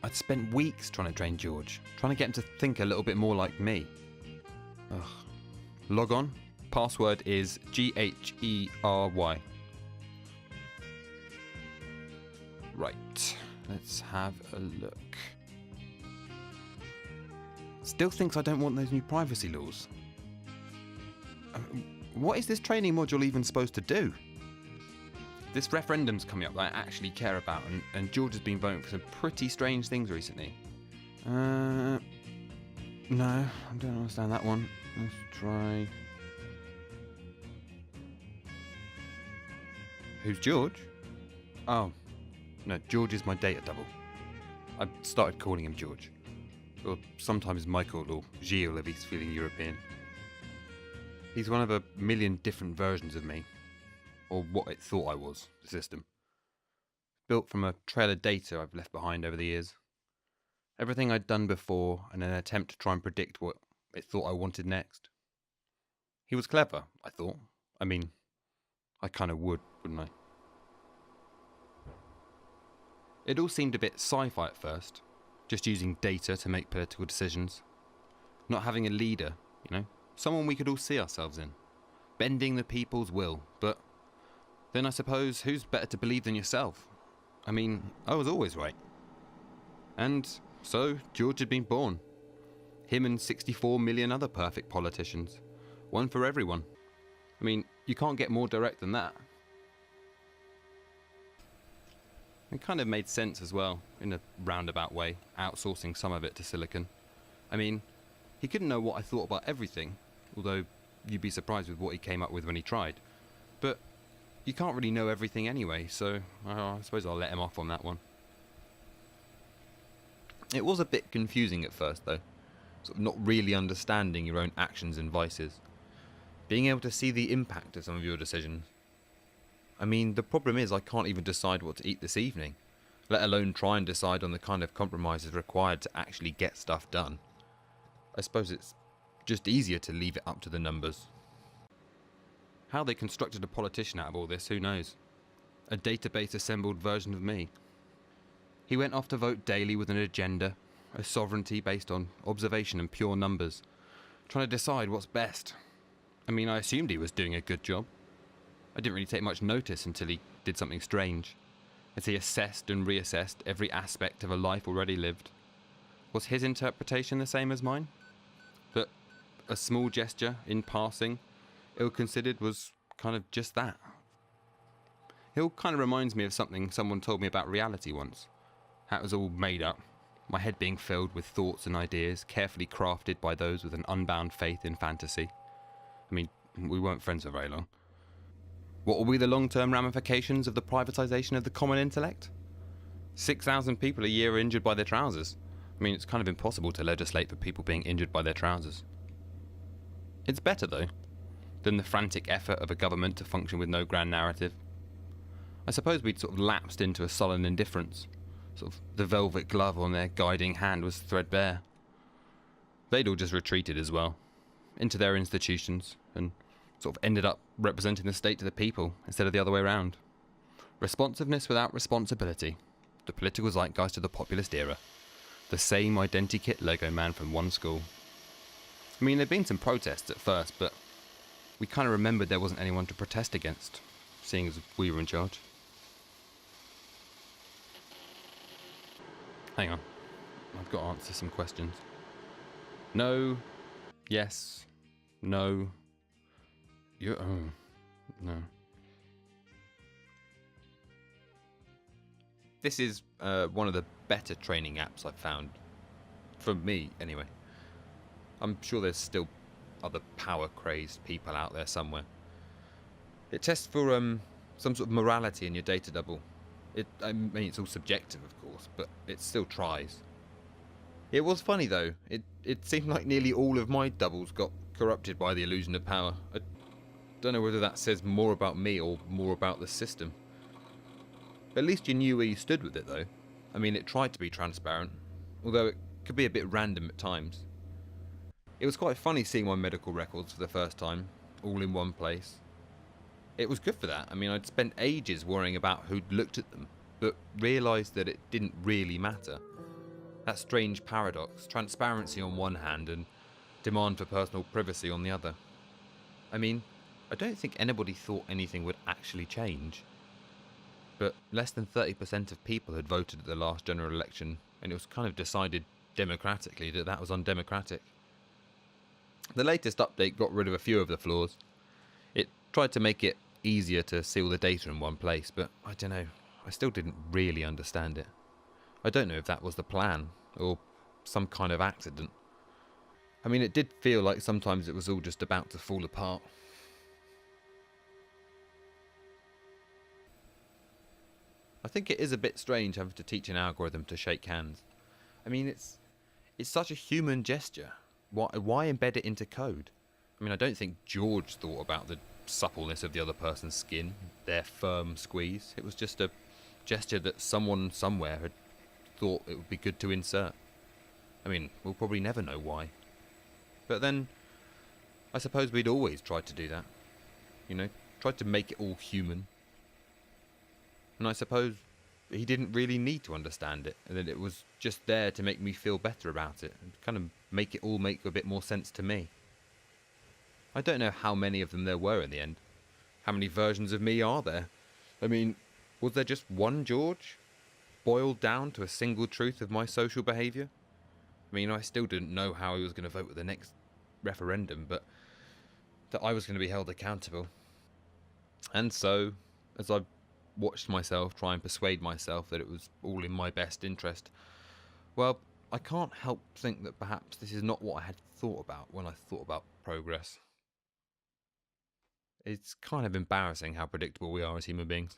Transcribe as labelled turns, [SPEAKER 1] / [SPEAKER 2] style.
[SPEAKER 1] I'd spent weeks trying to train George, trying to get him to think a little bit more like me. Ugh. Log on. Password is GHERY. Right, let's have a look. Still thinks I don't want those new privacy laws. What is this training module even supposed to do? This referendum's coming up that I actually care about, and George has been voting for some pretty strange things recently. No, I don't understand that one. Let's try... Who's George? Oh, no, George is my data double. I've started calling him George. Or sometimes Michael or Gilles if he's feeling European. He's one of a million different versions of me. Or what it thought I was, the system. Built from a trail of data I've left behind over the years. Everything I'd done before in an attempt to try and predict what it thought I wanted next. He was clever, I thought. I mean, I kind of would, wouldn't I? It all seemed a bit sci-fi at first, just using data to make political decisions. Not having a leader, someone we could all see ourselves in. Bending the people's will, but then I suppose who's better to believe than yourself? I mean, I was always right. And so George had been born. Him and 64 million other perfect politicians. One for everyone. I mean, you can't get more direct than that. It kind of made sense as well, in a roundabout way, outsourcing some of it to Silicon. I mean, he couldn't know what I thought about everything, although you'd be surprised with what he came up with when he tried. But you can't really know everything anyway, so I suppose I'll let him off on that one. It was a bit confusing at first though, sort of not really understanding your own actions and vices. Being able to see the impact of some of your decisions. I mean, the problem is I can't even decide what to eat this evening, let alone try and decide on the kind of compromises required to actually get stuff done. I suppose it's just easier to leave it up to the numbers. How they constructed a politician out of all this, who knows? A database assembled version of me. He went off to vote daily with an agenda, a sovereignty based on observation and pure numbers, trying to decide what's best. I mean, I assumed he was doing a good job. I didn't really take much notice until he did something strange, as he assessed and reassessed every aspect of a life already lived. Was his interpretation the same as mine? That a small gesture, in passing, ill-considered was kind of just that. It all kind of reminds me of something someone told me about reality once. How it was all made up, my head being filled with thoughts and ideas carefully crafted by those with an unbound faith in fantasy. I mean, we weren't friends for very long. What will be the long-term ramifications of the privatisation of the common intellect? 6,000 people a year are injured by their trousers. I mean, it's kind of impossible to legislate for people being injured by their trousers. It's better, though, than the frantic effort of a government to function with no grand narrative. I suppose we'd sort of lapsed into a sullen indifference. Sort of the velvet glove on their guiding hand was threadbare. They'd all just retreated as well, into their institutions, and sort of ended up representing the state to the people instead of the other way around. Responsiveness without responsibility. The political zeitgeist of the populist era. The same identikit Lego man from one school. I mean, there'd been some protests at first, but we kind of remembered there wasn't anyone to protest against, seeing as we were in charge. Hang on, I've got to answer some questions. No, yes, no, no. This is one of the better training apps I've found. For me, anyway. I'm sure there's still other power-crazed people out there somewhere. It tests for some sort of morality in your data double. I mean, it's all subjective, of course, but it still tries. It was funny, though. It seemed like nearly all of my doubles got corrupted by the illusion of power. I don't know whether that says more about me or more about the system. At least you knew where you stood with it, though. I mean, it tried to be transparent, although it could be a bit random at times. It was quite funny seeing my medical records for the first time, all in one place. It was good for that. I mean, I'd spent ages worrying about who'd looked at them, but realised that it didn't really matter. That strange paradox, transparency on one hand and demand for personal privacy on the other. I mean, I don't think anybody thought anything would actually change. But less than 30% of people had voted at the last general election, and it was kind of decided democratically that that was undemocratic. The latest update got rid of a few of the flaws. It tried to make it easier to see all the data in one place, but I don't know, I still didn't really understand it. I don't know if that was the plan, or some kind of accident. I mean, it did feel like sometimes it was all just about to fall apart. I think it is a bit strange having to teach an algorithm to shake hands. I mean, it's such a human gesture. Why embed it into code? I mean, I don't think George thought about the suppleness of the other person's skin, their firm squeeze. It was just a gesture that someone somewhere had thought it would be good to insert. I mean, we'll probably never know why. But then, I suppose we'd always tried to do that. You know, tried to make it all human. And I suppose he didn't really need to understand it, and that it was just there to make me feel better about it, and kind of make it all make a bit more sense to me. I don't know how many of them there were in the end. How many versions of me are there? I mean, was there just one George? Boiled down to a single truth of my social behaviour? I mean, I still didn't know how he was going to vote with the next referendum, but that I was going to be held accountable. And so, as I watched myself try and persuade myself that it was all in my best interest, well, I can't help think that perhaps this is not what I had thought about when I thought about progress. It's kind of embarrassing how predictable we are as human beings.